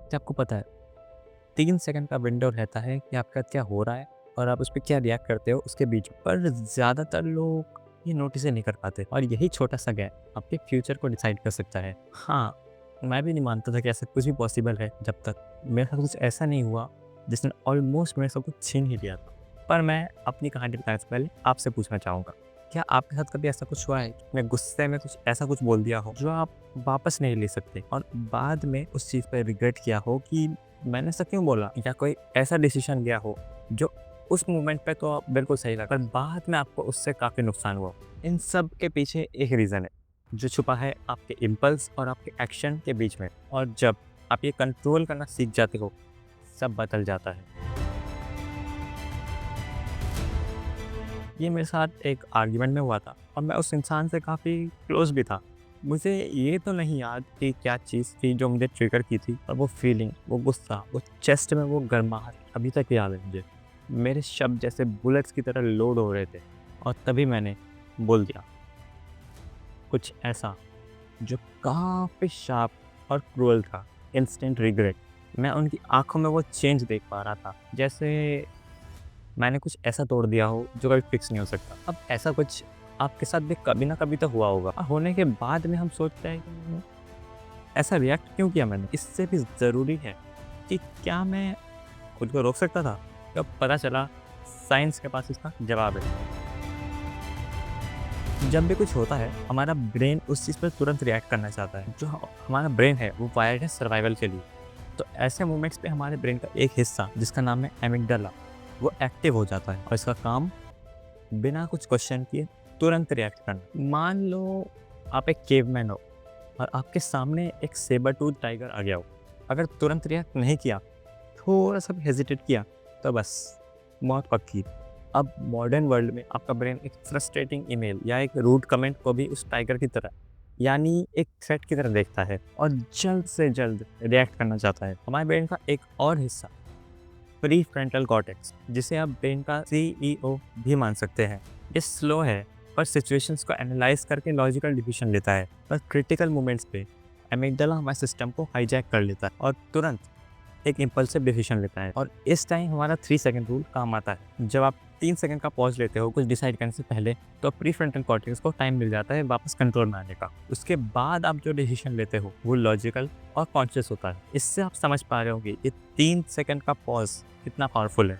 क्या आपको पता है 3 सेकंड का विंडो रहता है कि आपके साथ क्या हो रहा है और आप उस पे क्या रिएक्ट करते हो उसके बीच में। पर ज़्यादातर लोग ये नोटिस ही नहीं कर पाते और यही छोटा-सा गैप आपके फ्यूचर को डिसाइड कर सकता है। हाँ, मैं भी नहीं मानता था कि ऐसा कुछ भी पॉसिबल है जब तक मेरे साथ कुछ ऐसा नहीं हुआ जिसने ऑलमोस्ट मेरे सब कुछ छीन ही लिया था। पर मैं अपनी कहानी बताने से पहले आपसे पूछना चाहूँगा, क्या आपके साथ कभी ऐसा कुछ हुआ है कि मैं गुस्से में कुछ ऐसा कुछ बोल दिया हो जो आप वापस नहीं ले सकते और बाद में उस चीज़ पे रिग्रेट किया हो कि मैंने ऐसा क्यों बोला, या कोई ऐसा डिसीजन लिया हो जो उस मोमेंट पे तो बिल्कुल सही लगा पर बाद में आपको उससे काफ़ी नुकसान हुआ? इन सब के पीछे एक रीज़न है जो छुपा है आपके इम्पल्स और आपके एक्शन के बीच में, और जब आप ये कंट्रोल करना सीख जाते हो सब बदल जाता है। ये मेरे साथ एक आर्ग्यूमेंट में हुआ था और मैं उस इंसान से काफ़ी क्लोज भी था। मुझे ये तो नहीं याद कि क्या चीज़ थी जो मुझे ट्रिगर की थी, और वो फीलिंग, वो गुस्सा, वो चेस्ट में वो गर्माहट अभी तक याद है मुझे। मेरे शब्द जैसे बुलेट्स की तरह लोड हो रहे थे और तभी मैंने बोल दिया कुछ ऐसा जो काफ़ी शार्प और क्रूअल था। Instant regret. मैं उनकी आँखों में वो चेंज देख पा रहा था, जैसे मैंने कुछ ऐसा तोड़ दिया हो जो कभी फिक्स नहीं हो सकता। अब ऐसा कुछ आपके साथ भी कभी ना कभी तो हुआ होगा। होने के बाद में हम सोचते हैं कि ऐसा रिएक्ट क्यों किया मैंने? इससे भी ज़रूरी है कि क्या मैं खुद को रोक सकता था? तब पता चला साइंस के पास इसका जवाब है। जब भी कुछ होता है हमारा ब्रेन उस चीज़ पर तुरंत रिएक्ट करना चाहता है। जो हमारा ब्रेन है वो वायर्ड है सर्वाइवल के लिए। तो ऐसे मोमेंट्स पे हमारे ब्रेन का एक हिस्सा जिसका नाम है एमिगडाला, वो एक्टिव हो जाता है और इसका काम बिना कुछ क्वेश्चन किए तुरंत रिएक्ट करना। मान लो आप एक केवमैन हो और आपके सामने एक सेबर टूथ टाइगर आ गया हो। अगर तुरंत रिएक्ट नहीं किया, थोड़ा सा भी हेजिटेट किया, तो बस मौत पक्की। अब मॉडर्न वर्ल्ड में आपका ब्रेन एक फ्रस्ट्रेटिंग ईमेल या एक रूड कमेंट को भी उस टाइगर की तरह, यानी एक थ्रेट की तरह देखता है और जल्द से जल्द रिएक्ट करना चाहता है। हमारे ब्रेन का एक और हिस्सा प्री फ्रंटल कॉर्टेक्स, जिसे आप ब्रेन का सीईओ भी मान सकते हैं, ये स्लो है पर सिचुएशंस को एनालाइज करके लॉजिकल डिसीजन लेता है। पर क्रिटिकल मोमेंट्स पे एमिगडाला हमारे सिस्टम को हाईजैक कर लेता है और तुरंत एक इम्पल्सिव डिसीजन लेता है। और इस टाइम हमारा 3 सेकंड रूल काम आता है। जब आप 3 सेकंड का पॉज लेते हो कुछ डिसाइड करने से पहले, तो प्री फ्रंटल कॉर्टेक्स को टाइम मिल जाता है वापस कंट्रोल में आने का। उसके बाद आप जो डिसीजन लेते हो वो लॉजिकल और कॉन्शियस होता है। इससे आप समझ पा रहे होंगे ये 3 सेकंड का पॉज कितना पावरफुल है।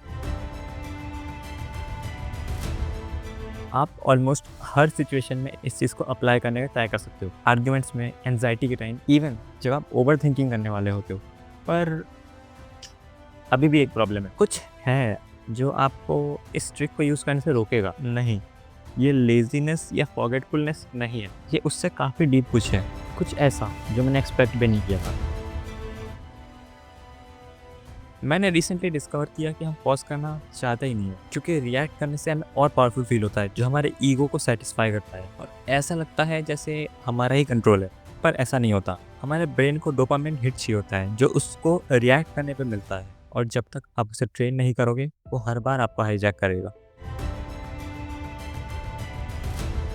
आप ऑलमोस्ट हर सिचुएशन में इस चीज़ को अप्लाई करने का ट्राई कर सकते हो। आर्ग्यूमेंट्स में, एंजाइटी के टाइम, इवन जब आप ओवर थिंकिंग करने वाले होते हो। पर अभी भी एक प्रॉब्लम है। कुछ है जो आपको इस ट्रिक को यूज़ करने से रोकेगा। नहीं, ये लेज़ीनेस या फॉरगेटफुलनेस नहीं है। ये उससे काफ़ी डीप कुछ है। कुछ ऐसा जो मैंने एक्सपेक्ट भी नहीं किया था। मैंने रिसेंटली डिस्कवर किया कि हम पॉज़ करना चाहते ही नहीं है, क्योंकि रिएक्ट करने से हमें और पावरफुल फ़ील होता है, जो हमारे ईगो को सैटिस्फाई करता है और ऐसा लगता है जैसे हमारा ही कंट्रोल है। पर ऐसा नहीं होता। हमारे ब्रेन को डोपामाइन हिट चाहिए होता है, जो उसको रिएक्ट करने पे मिलता है, और जब तक आप उसे ट्रेन नहीं करोगे, वो हर बार आपको हाईजैक करेगा।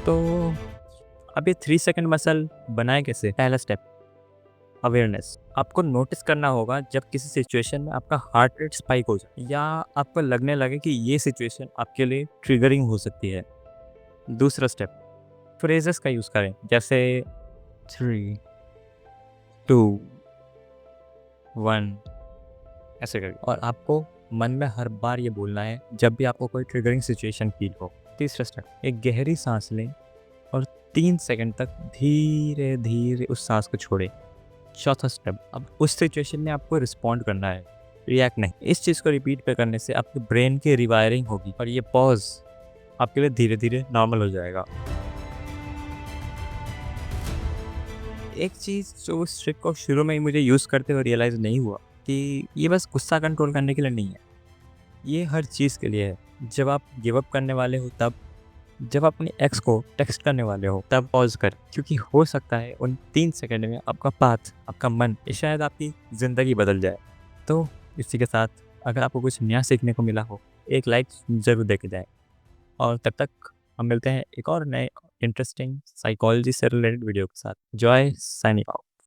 तो अब ये 3 सेकंड मसल बनाए कैसे? पहला स्टेप, अवेयरनेस। आपको नोटिस करना होगा जब किसी सिचुएशन में आपका हार्ट रेट स्पाइक हो जाए या आपको लगने लगे कि ये सिचुएशन आपके लिए ट्रिगरिंग हो सकती है। दूसरा स्टेप, फ्रेजेस का यूज़ करें, जैसे 3, 2, 1 ऐसे करके, और आपको मन में हर बार ये बोलना है जब भी आपको कोई ट्रिगरिंग सिचुएशन फील हो। तीसरा स्टेप, एक गहरी सांस लें और 3 सेकंड तक धीरे धीरे उस सांस को छोड़ें। चौथा स्टेप, अब उस सिचुएशन में आपको रिस्पॉन्ड करना है, रिएक्ट नहीं। इस चीज़ को रिपीट पे करने से आपके ब्रेन की रिवायरिंग होगी और ये पॉज आपके लिए धीरे धीरे नॉर्मल हो जाएगा। एक चीज़ जो उस ट्रिक को शुरू में ही मुझे यूज़ करते हुए रियलाइज़ नहीं हुआ कि ये बस गुस्सा कंट्रोल करने के लिए नहीं है, ये हर चीज़ के लिए है। जब आप गिव अप करने वाले हो तब, जब आप अपनी एक्स को टेक्स्ट करने वाले हो तब पॉज़ करें, क्योंकि हो सकता है उन 3 सेकंड में आपका पाथ, आपका मन, शायद आपकी ज़िंदगी बदल जाए। तो इसी के साथ अगर आपको कुछ नया सीखने को मिला हो, एक लाइक ज़रूर दे के जाएँ, और तब तक हम मिलते हैं एक और नए इंटरेस्टिंग साइकोलॉजी से रिलेटेड वीडियो के साथ। Joy signing off.